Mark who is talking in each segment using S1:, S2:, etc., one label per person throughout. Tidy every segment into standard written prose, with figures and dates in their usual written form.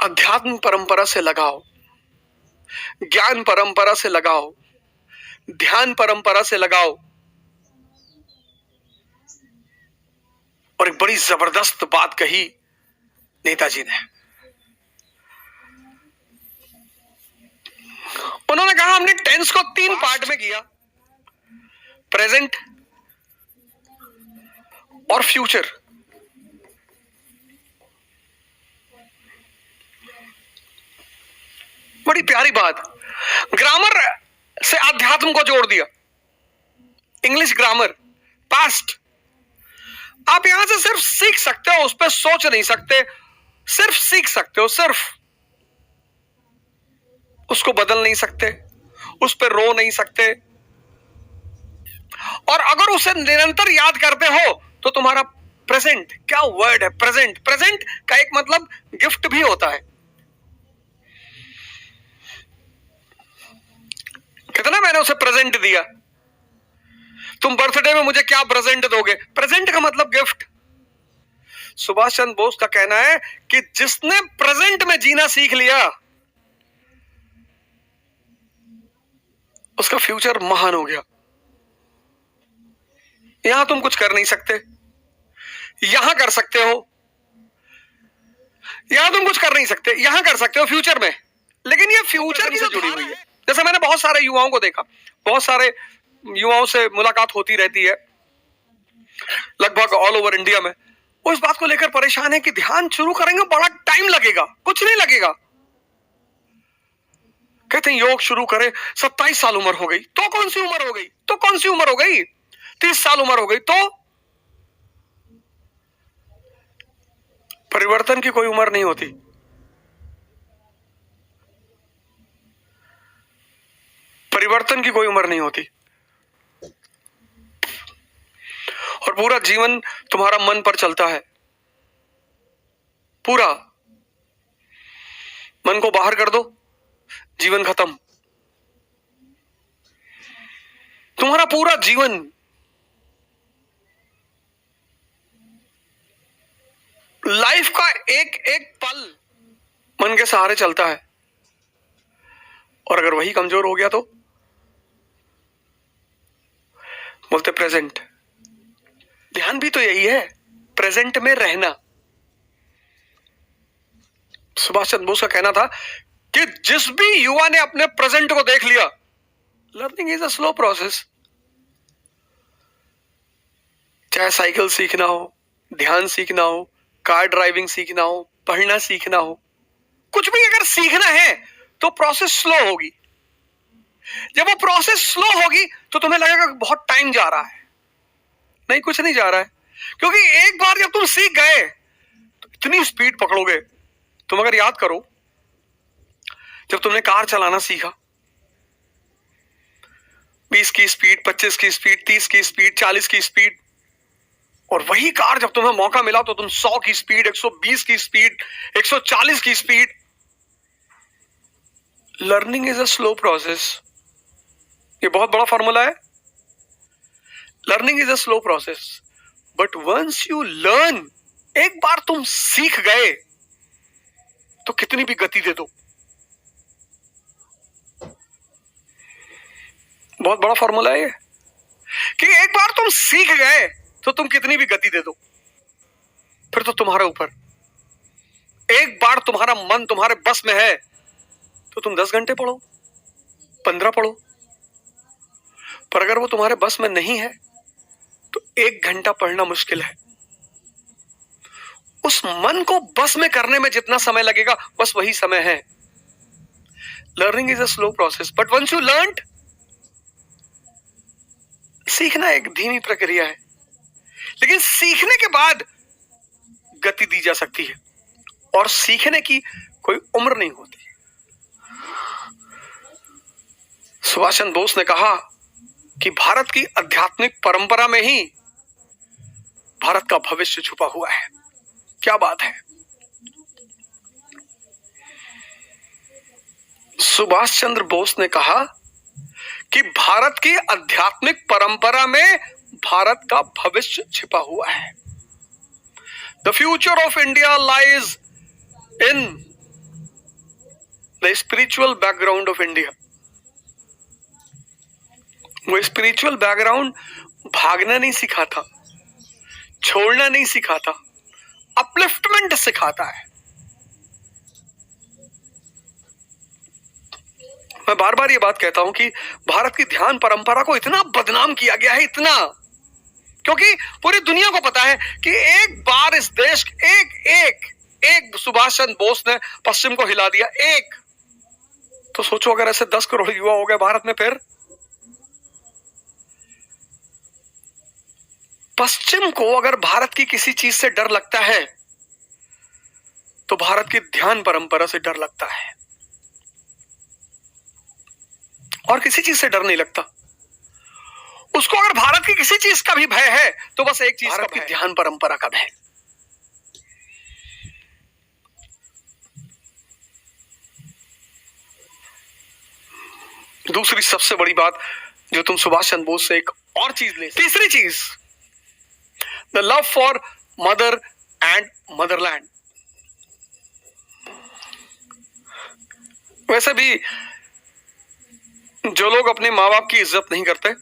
S1: अध्यात्म परंपरा से लगाओ, ज्ञान परंपरा से लगाओ, ध्यान परंपरा से लगाओ। और एक बड़ी जबरदस्त बात कही नेताजी ने। उन्होंने कहा हमने टेंस को 3 पार्ट में किया, प्रेजेंट और फ्यूचर। बड़ी प्यारी बात। ग्रामर से अध्यात्म को जोड़ दिया। English grammar, past. आप यहां से सिर्फ सीख सकते हो, उस पर सोच नहीं सकते, सिर्फ सीख सकते हो, सिर्फ उसको बदल नहीं सकते, उस पर रो नहीं सकते। और अगर उसे निरंतर याद करते हो तो तुम्हारा प्रेजेंट, क्या वर्ड है प्रेजेंट, प्रेजेंट का एक मतलब गिफ्ट भी होता है। कितना मैंने उसे प्रेजेंट दिया, तुम बर्थडे में मुझे क्या प्रेजेंट दोगे? प्रेजेंट का मतलब गिफ्ट। सुभाष चंद्र बोस का कहना है कि जिसने प्रेजेंट में जीना सीख लिया उसका फ्यूचर महान हो गया। यहां तुम कुछ कर नहीं सकते, यहां कर सकते हो, यहां तुम कुछ कर नहीं सकते, यहां कर सकते हो फ्यूचर में। लेकिन ये फ्यूचर से जुड़ी हुई है। जैसे मैंने बहुत सारे युवाओं को देखा, बहुत सारे युवाओं से मुलाकात होती रहती है लगभग ऑल ओवर इंडिया में। वो इस बात को लेकर परेशान है कि ध्यान शुरू करेंगे बड़ा टाइम लगेगा। कुछ नहीं लगेगा। कहते हैं योग शुरू करे, 27 साल उम्र हो गई तो कौन सी उम्र हो गई, तो कौन सी उम्र हो गई, 30 साल उम्र हो गई तो। परिवर्तन की कोई उम्र नहीं होती। परिवर्तन की कोई उम्र नहीं होती। और पूरा जीवन तुम्हारा मन पर चलता है। पूरा मन को बाहर कर दो, जीवन खत्म। तुम्हारा पूरा जीवन लाइफ का एक एक पल मन के सहारे चलता है। और अगर वही कमजोर हो गया तो बोलते प्रेजेंट। ध्यान भी तो यही है, प्रेजेंट में रहना। सुभाष चंद्र बोस का कहना था कि जिस भी युवा ने अपने प्रेजेंट को देख लिया, learning is a slow process. चाहे साइकिल सीखना हो, ध्यान सीखना हो, कार ड्राइविंग सीखना हो, पढ़ना सीखना हो, कुछ भी अगर सीखना है तो प्रोसेस स्लो होगी। जब वो प्रोसेस स्लो होगी तो तुम्हें लगेगा कि बहुत टाइम जा रहा है। नहीं, कुछ नहीं जा रहा है, क्योंकि एक बार जब तुम सीख गए तो इतनी स्पीड पकड़ोगे। तुम अगर याद करो, जब तुमने कार चलाना सीखा, 20 की स्पीड, 25 की स्पीड, 30 की स्पीड, 40 की स्पीड, और वही कार जब तुम्हें मौका मिला तो तुम 100 की स्पीड, 120 की स्पीड, 140 की speed. Learning is a slow process. ये बहुत बड़ा फॉर्मूला है। Learning is a slow process, but once you learn, एक बार तुम सीख गए तो कितनी भी गति दे दो। बहुत बड़ा फॉर्मूला है ये, कि एक बार तुम सीख गए तो तुम कितनी भी गति दे दो, फिर तो तुम्हारे ऊपर। एक बार तुम्हारा मन तुम्हारे बस में है तो तुम 10 घंटे पढ़ो, 15 पढ़ो। पर अगर वो तुम्हारे बस में नहीं है तो 1 घंटा पढ़ना मुश्किल है। उस मन को बस में करने में जितना समय लगेगा, बस वही समय है। Learning is a slow process, but once you learn, सीखना एक धीमी प्रक्रिया है, लेकिन सीखने के बाद गति दी जा सकती है। और सीखने की कोई उम्र नहीं होती। सुभाष चंद्र बोस ने कहा कि भारत की आध्यात्मिक परंपरा में ही भारत का भविष्य छुपा हुआ है। क्या बात है। सुभाष चंद्र बोस ने कहा कि भारत की आध्यात्मिक परंपरा में भारत का भविष्य छिपा हुआ है। The future of India lies in the spiritual background of India. वो स्पिरिचुअल बैकग्राउंड भागना नहीं सिखाता, छोड़ना नहीं सिखाता, अपलिफ्टमेंट सिखाता है। मैं बार बार ये बात कहता हूं कि भारत की ध्यान परंपरा को इतना बदनाम किया गया है, इतना, क्योंकि पूरी दुनिया को पता है कि एक बार इस देश एक सुभाष चंद्र बोस ने पश्चिम को हिला दिया, एक। तो सोचो अगर ऐसे 10 करोड़ युवा हो गए भारत में, फिर पश्चिम को अगर भारत की किसी चीज से डर लगता है तो भारत की ध्यान परंपरा से डर लगता है, और किसी चीज से डर नहीं लगता उसको। अगर भारत की किसी चीज का भी भय है तो बस एक चीज, भारत की ध्यान परंपरा का भय। दूसरी सबसे बड़ी बात जो तुम सुभाष चंद्र बोस से एक और चीज ले, तीसरी चीज, the love for mother and Motherland. वैसे भी जो लोग अपने माँ बाप की इज्जत नहीं करते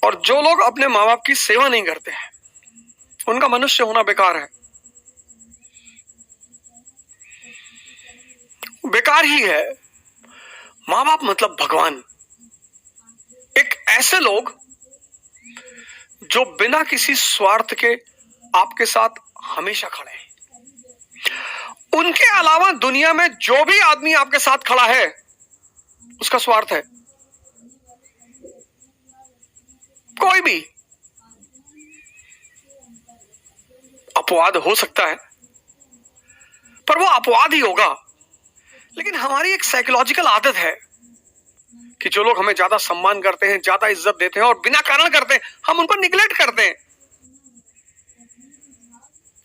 S1: और जो लोग अपने माँ बाप की सेवा नहीं करते हैं, उनका मनुष्य होना बेकार है, बेकार ही है। माँ बाप मतलब भगवान, एक ऐसे लोग जो बिना किसी स्वार्थ के आपके साथ हमेशा खड़े हैं। उनके अलावा दुनिया में जो भी आदमी आपके साथ खड़ा है उसका स्वार्थ है, कोई भी। अपवाद हो सकता है पर वो अपवाद ही होगा। लेकिन हमारी एक साइकोलॉजिकल आदत है कि जो लोग हमें ज्यादा सम्मान करते हैं, ज्यादा इज्जत देते हैं और बिना कारण करते हैं, हम उनको निगलेक्ट करते हैं,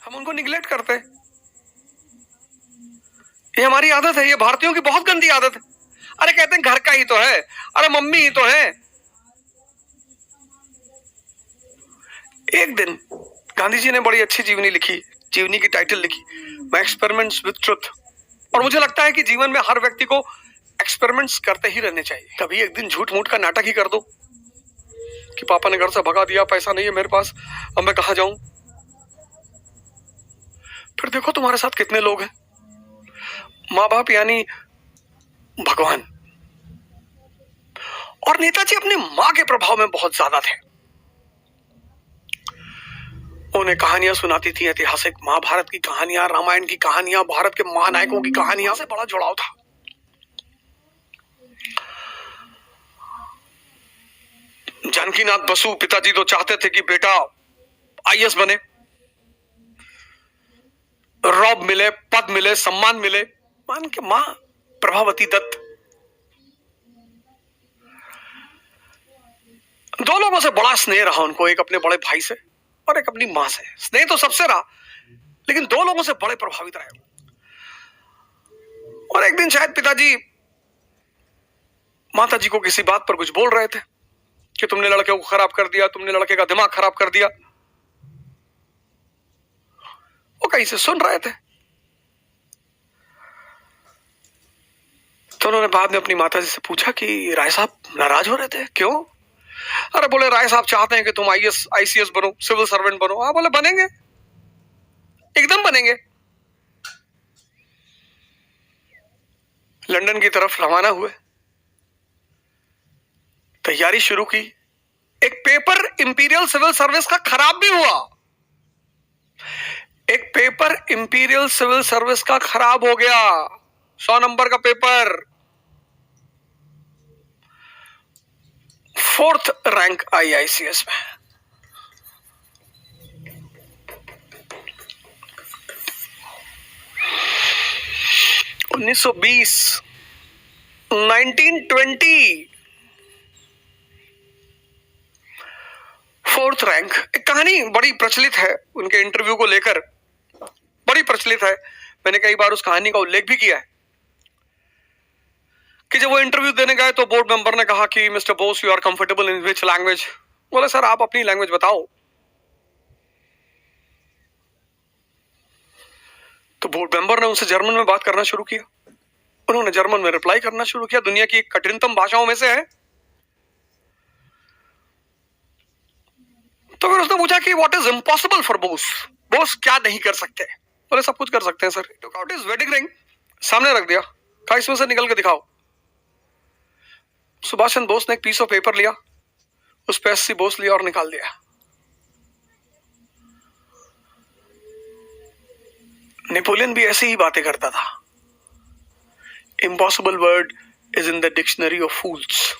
S1: हम उनको निगलेक्ट करते हैं। ये हमारी आदत है, ये भारतीयों की बहुत गंदी आदत है। अरे कहते हैं घर का ही तो है, अरे मम्मी ही तो है। एक दिन गांधी जी ने बड़ी अच्छी जीवनी लिखी, जीवनी की टाइटल लिखी, माय एक्सपेरिमेंट्स विद ट्रुथ। और मुझे लगता है कि जीवन में हर व्यक्ति को एक्सपेरिमेंट्स करते ही रहने चाहिए। कभी एक दिन झूठ मूठ का नाटक ही कर दो कि पापा ने घर से भगा दिया, पैसा नहीं है मेरे पास, अब मैं कहां जाऊं। फिर देखो तुम्हारे साथ कितने लोग हैं। माँ बाप यानी भगवान। और नेताजी अपनी मां के प्रभाव में बहुत ज्यादा थे। उन्हें कहानियां सुनाती थी, ऐतिहासिक महाभारत की कहानियां, रामायण की कहानियां, भारत के महानायकों की कहानियां से बड़ा जुड़ाव था। जानकीनाथ बसु पिताजी तो चाहते थे कि बेटा आईएएस बने, रॉब मिले, पद मिले, सम्मान मिले। मान के मां प्रभावती दत्त, दो लोगों से बड़ा स्नेह रहा उनको, एक अपने बड़े भाई से और एक अपनी मां से। स्नेह तो सबसे रहा लेकिन दो लोगों से बड़े प्रभावित रहे। और एक दिन शायद पिताजी माता जी को किसी बात पर कुछ बोल रहे थे कि तुमने लड़के को खराब कर दिया, तुमने लड़के का दिमाग खराब कर दिया। वो कहीं से सुन रहे थे। तो उन्होंने बाद में अपनी माता जी से पूछा कि राय साहब नाराज हो रहे थे, क्यों? अरे बोले राय साहब चाहते हैं कि तुम आईएएस आईसीएस बनो, सिविल सर्वेंट बनो। हाँ बोले बनेंगे, एकदम बनेंगे। लंदन की तरफ रवाना हुए, तैयारी शुरू की। एक पेपर इंपीरियल सिविल सर्विस का खराब भी हुआ, एक पेपर इंपीरियल सिविल सर्विस का खराब हो गया, 100 नंबर का पेपर, 4th रैंक आई आईसीएस में। (1920) 1920 4th रैंक। एक कहानी बड़ी प्रचलित है उनके इंटरव्यू को लेकर, बड़ी प्रचलित है। मैंने कई बार उस कहानी का उल्लेख भी किया है कि जब वो इंटरव्यू देने गए तो बोर्ड मेंबर ने कहा कि mister Bose you are comfortable in which language. बोले सर आप अपनी लैंग्वेज बताओ। तो बोर्ड मेंबर ने उनसे जर्मन में बात करना शुरू किया। उन्होंने जर्मन में रिप्लाई करना शुरू किया। दुनिया की कठिनतम भाषाओं में से है। तो फिर उसने पूछा कि what is impossible for Bose, Bose क्या नहीं कर सकते? बोले सब कुछ कर सकते हैं sir. Took out his wedding ring, सामने रख दिया, कहा इसमें से निकल के दिखाओ। सुभाष चंद्र बोस ने एक पीस ऑफ पेपर लिया, उस पे अस्सी बोस लिया और निकाल दिया। नेपोलियन भी ऐसी ही बातें करता था। Impossible word is in the dictionary of fools.